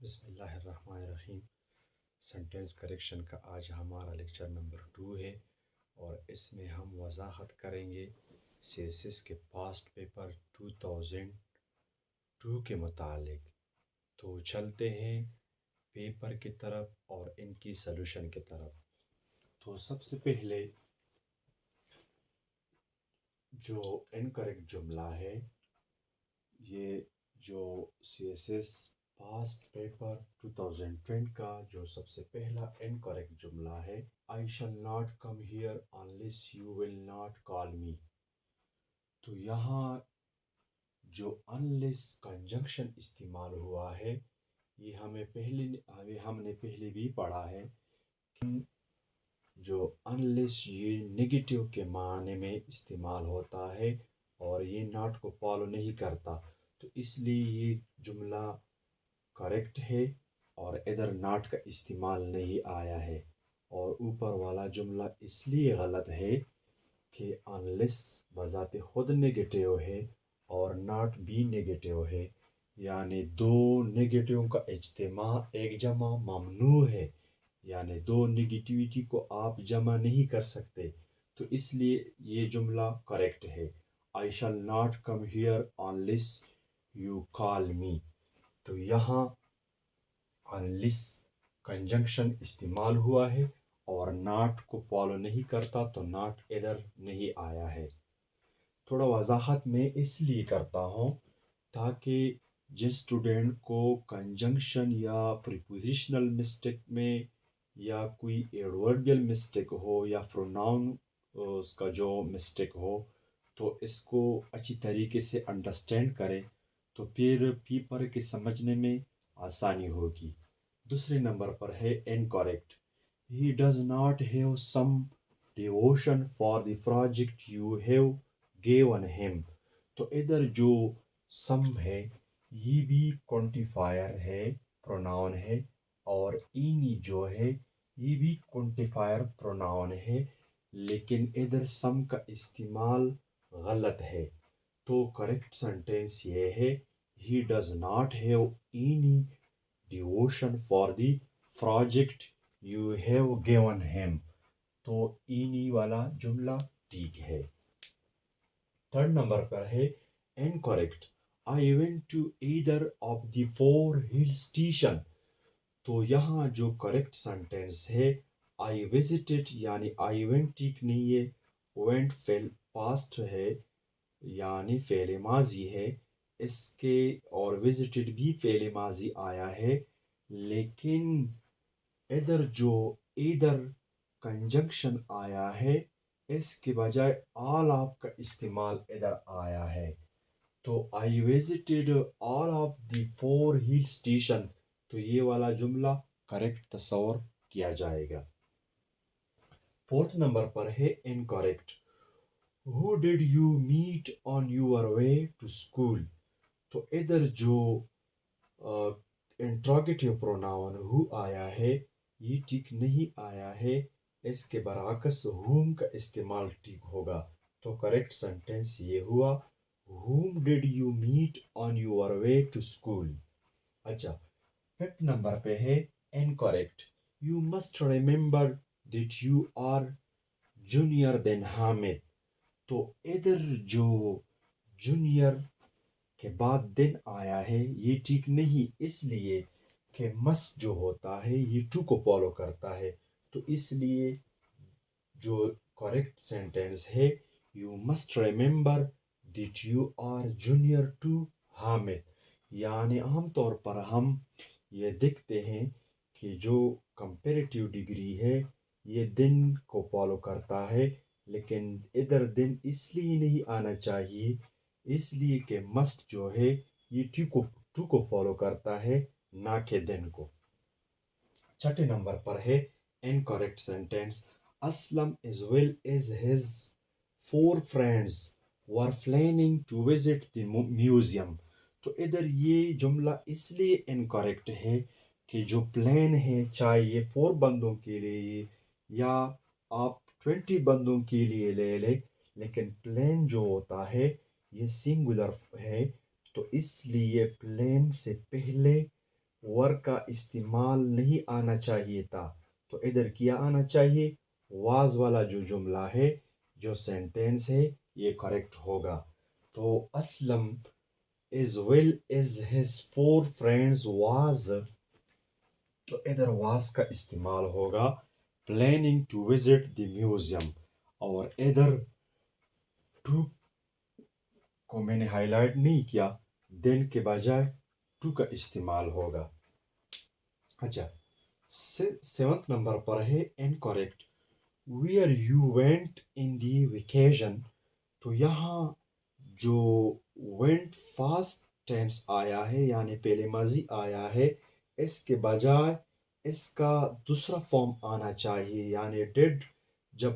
بسم اللہ الرحمن الرحیم۔ سینٹینس کریکشن کا آج ہمارا لیکچر نمبر 2 ہے اور اس میں ہم وضاحت کریں گے سی ایس ایس کے پاسٹ پیپر 2002 کے متعلق۔ تو چلتے ہیں پیپر کی طرف اور ان کی سلوشن کی طرف۔ تو سب سے پہلے جو انکریکٹ جملہ ہے، یہ جو C S S past paper 2020 کا جو سب سے پہلا انکریکٹ جملہ ہے، I shall not come here unless you will not call me۔ تو یہاں جو unless کنجنکشن استعمال ہوا ہے، یہ ہم نے پہلے بھی پڑھا ہے کہ جو unless یہ نگیٹیو کے معنی میں استعمال ہوتا ہے اور یہ ناٹ کو فالو نہیں کرتا، تو اس لیے یہ جملہ کریکٹ ہے اور ادھر ناٹ کا استعمال نہیں آیا ہے۔ اور اوپر والا جملہ اس لیے غلط ہے کہ انلیس بذات خود نگیٹیو ہے اور ناٹ بھی نگیٹیو ہے، یعنی دو نگیٹیو کا اجتماع ایک جمع ممنوع ہے، یعنی دو نگیٹیوٹی کو آپ جمع نہیں کر سکتے، تو اس لیے یہ جملہ کریکٹ ہے۔ I shall not come here unless you call me۔ تو یہاں unless کنجنکشن استعمال ہوا ہے اور ناٹ کو فالو نہیں کرتا، تو ناٹ ادھر نہیں آیا ہے۔ تھوڑا وضاحت میں اس لیے کرتا ہوں تاکہ جس اسٹوڈنٹ کو کنجنکشن یا پریپوزیشنل مسٹیک میں یا کوئی ایڈوربیل مسٹیک ہو یا پروناؤن اس کا جو مسٹیک ہو، تو اس کو اچھی طریقے سے انڈرسٹینڈ کرے تو پھر پیپر کے سمجھنے میں آسانی ہوگی۔ دوسرے نمبر پر ہے incorrect. He does not have some devotion for the project you have given him۔ تو ادھر جو سم ہے یہ بھی کوانٹیفائر ہے، پروناؤن ہے، اور اینی جو ہے یہ بھی کوانٹیفائر پروناؤن ہے، لیکن ادھر سم کا استعمال غلط ہے۔ تو کریکٹ سینٹینس یہ ہے He does not have any devotion for the project you have given him۔ تو اینی والا جملہ ٹھیک ہے۔ تھرڈ نمبر پر ہے incorrect۔ I went to either of the four hill station۔ تو یہاں جو کریکٹ سینٹینس ہے I visited یعنی I went ٹھیک نہیں ہے، went فعل پاسٹ ہے یعنی فعل ماضی ہے اس کے، اور visited بھی فعل ماضی آیا ہے، لیکن ادھر جو either کنجنکشن آیا ہے اس کے بجائے all of کا استعمال ادھر آیا ہے۔ تو I visited all of the four hill station۔ تو یہ والا جملہ کریکٹ تصور کیا جائے گا۔ فورتھ نمبر پر ہے incorrect۔ Who did you meet on your way to school؟ تو ادھر جو انٹروگیٹیو پروناؤن who آیا ہے یہ ٹھیک نہیں آیا ہے، اس کے برعکس whom کا استعمال ٹھیک ہوگا۔ تو کریکٹ سینٹینس یہ ہوا Whom did you meet on your way to school؟ اچھا، ففتھ نمبر پہ ہے incorrect۔ You must remember that you are junior than Hamid۔ تو ادھر جو جونیئر کے بعد دن آیا ہے یہ ٹھیک نہیں، اس لیے کہ must جو ہوتا ہے یہ to کو فالو کرتا ہے، تو اس لیے جو کریکٹ سینٹینس ہے You must remember that you are junior to Hamid۔ یعنی عام طور پر ہم یہ دیکھتے ہیں کہ جو کمپیریٹیو ڈگری ہے یہ دن کو فالو کرتا ہے، لیکن ادھر دن اس لیے نہیں آنا چاہیے اس لیے کہ must جو ہے یہ to کو فالو کرتا ہے نہ کہ دن کو۔ چھٹے نمبر پر ہے incorrect sentence۔ Aslam as well as his four friends were planning to visit the museum۔ تو ادھر یہ جملہ اس لیے incorrect ہے کہ جو پلان ہے چاہے یہ 4 بندوں کے لیے یا آپ 20 بندوں کے لیے لے لیں، لیکن پلان جو ہوتا ہے یہ سنگولر ہے، تو اس لیے پلان سے پہلے ور کا استعمال نہیں آنا چاہیے تھا، تو ادھر کیا آنا چاہیے؟ واز والا جو جملہ ہے، جو سینٹینس ہے، یہ کریکٹ ہوگا۔ تو Aslam as well as his four friends was، تو ادھر واز کا استعمال ہوگا planning to visit the museum، اور ادھر ٹو کو میں نے ہائی لائٹ نہیں کیا، دین کے بجائے ٹو کا استعمال ہوگا۔ اچھا، سیونتھ نمبر پر ہے incorrect where you went in the vacation, تو یہاں جو وینٹ فاسٹ ٹینس آیا ہے، یعنی پہلے ماضی آیا ہے، اس کے بجائے اس کا دوسرا فارم آنا چاہیے، یعنی ڈیڈ جب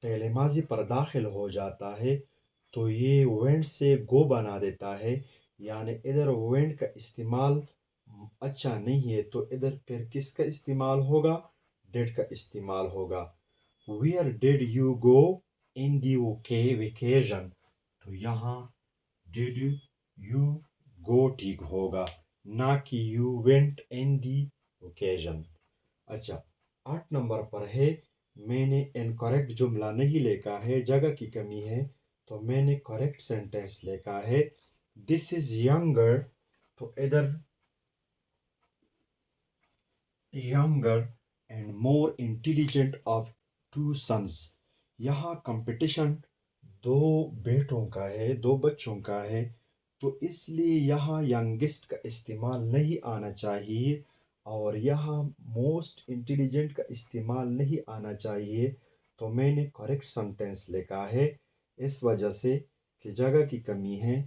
پہلے ماضی پر داخل ہو جاتا ہے تو یہ وینٹ سے گو بنا دیتا ہے، یعنی ادھر وینٹ کا استعمال اچھا نہیں ہے، تو ادھر پھر کس کا استعمال ہوگا؟ ڈیڈ کا استعمال ہوگا۔ Where did you go in the vacation, تو یہاں ڈیڈ یو گو ٹھیک ہوگا، نہ کہ you went in the vacation. اچھا، 8 نمبر پر ہے میں نے انکریکٹ جملہ نہیں لکھا ہے، جگہ کی کمی ہے، تو میں نے کریکٹ سینٹینس لکھا ہے دس از ینگر، تو ادھر younger and more intelligent of two sons، یہاں کمپٹیشن دو بیٹوں کا ہے، دو بچوں کا ہے، تو اس لیے یہاں ینگسٹ کا استعمال نہیں آنا چاہیے، اور یہاں موسٹ انٹیلیجنٹ کا استعمال نہیں آنا چاہیے، تو میں نے کریکٹ سینٹینس لکھا ہے اس وجہ سے کہ جگہ کی کمی ہے،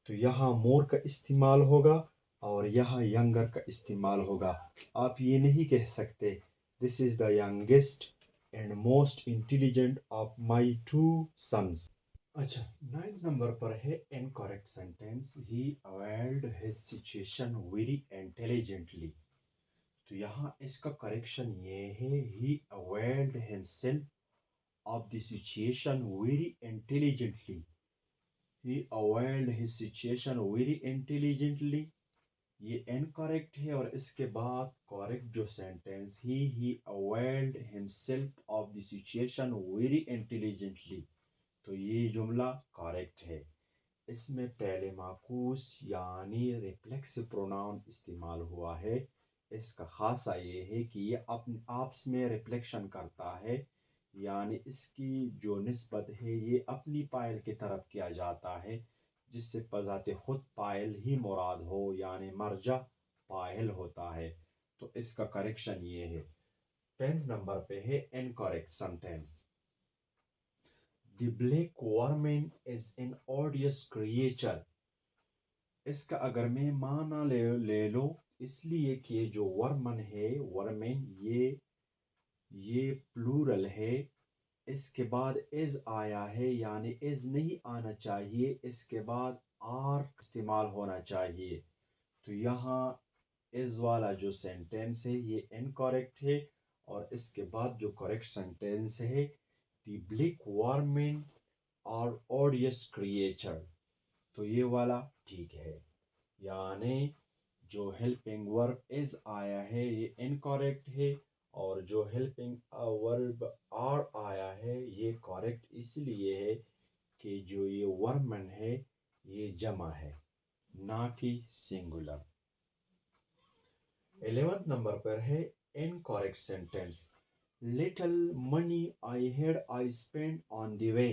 تو یہاں مور کا استعمال ہوگا اور یہاں ینگر کا استعمال ہوگا۔ آپ یہ نہیں کہہ سکتے this is the youngest and most intelligent of my two sons. اچھا، 9 نمبر پر ہے incorrect sentence he availed his situation very intelligently, تو یہاں اس کا کریکشن یہ ہے he availed himself of the situation very intelligently, he availed his situation very intelligently, یہ انکریکٹ ہے، اور اس کے بعد کریکٹ جو sentence he availed himself of the situation very intelligently, تو یہ جملہ کریکٹ ہے۔ اس میں پہلے معکوس یعنی ریفلیکسو پروناؤن استعمال ہوا ہے، اس کا خاصہ یہ ہے کہ یہ اپنے آپس میں ریفلیکشن کرتا ہے، یعنی اس کی جو نسبت ہے یہ اپنی پائل کی طرف کیا جاتا ہے، جس سے بذات خود پائل ہی مراد ہو، یعنی مرجع پائل ہوتا ہے، تو اس کا کریکشن یہ ہے۔ 10 نمبر پہ ہے incorrect sentence the black woman is an odious creature, اس کا اگر میں معنی لے لو، اس لیے کہ جو ورمن ہے، ورمن یہ پلورل ہے، اس کے بعد از آیا ہے، یعنی از نہیں آنا چاہیے، اس کے بعد آر استعمال ہونا چاہیے، تو یہاں از والا جو سینٹینس ہے یہ انکریکٹ ہے، اور اس کے بعد جو کریکٹ سینٹینس ہے دی بلیک وارمن اور اوڈیس کریچر، تو یہ والا ٹھیک ہے، یعنی جو ہیلپنگ ورب از آیا ہے یہ انکریکٹ ہے، اور جو ہیلپنگ ورب آر آیا ہے یہ کریکٹ اس لیے ہے کہ جو یہ ورمن ہے یہ جمع ہے، نہ کہ سنگولر۔ 11 نمبر پر ہے incorrect sentence little money I had I spend on the way,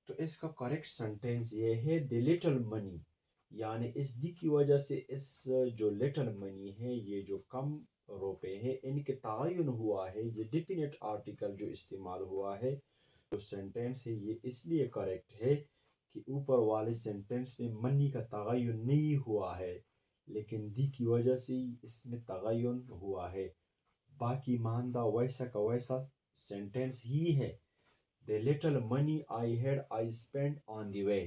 تو اس کا کریکٹ سینٹینس یہ ہے دی لٹل منی، یعنی اس دی کی وجہ سے اس جو لٹل منی ہے، یہ جو کم روپے ہیں، ان کے تعین ہوا ہے، یہ ڈیفینٹ آرٹیکل جو استعمال ہوا ہے، جو سینٹینس ہے یہ اس لیے کریکٹ ہے کہ اوپر والے سینٹینس میں منی کا تعین نہیں ہوا ہے، لیکن دی کی وجہ سے اس میں تعین ہوا ہے، باقی ماندہ ویسا کا ویسا سینٹینس ہی ہے۔ The little money I had I spent on the way۔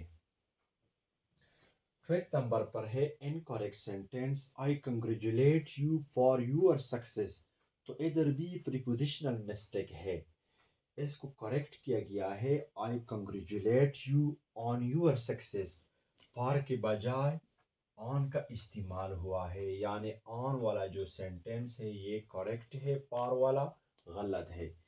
5 number پر ہے incorrect sentence I congratulate you for your success، تو ادھر بھی prepositional mistake ہے، اس کو کریکٹ کیا گیا ہے I congratulate you on your success، for کے بجائے آن کا استعمال ہوا ہے، یعنی آن والا جو سینٹینس ہے یہ کریکٹ ہے، پار والا غلط ہے۔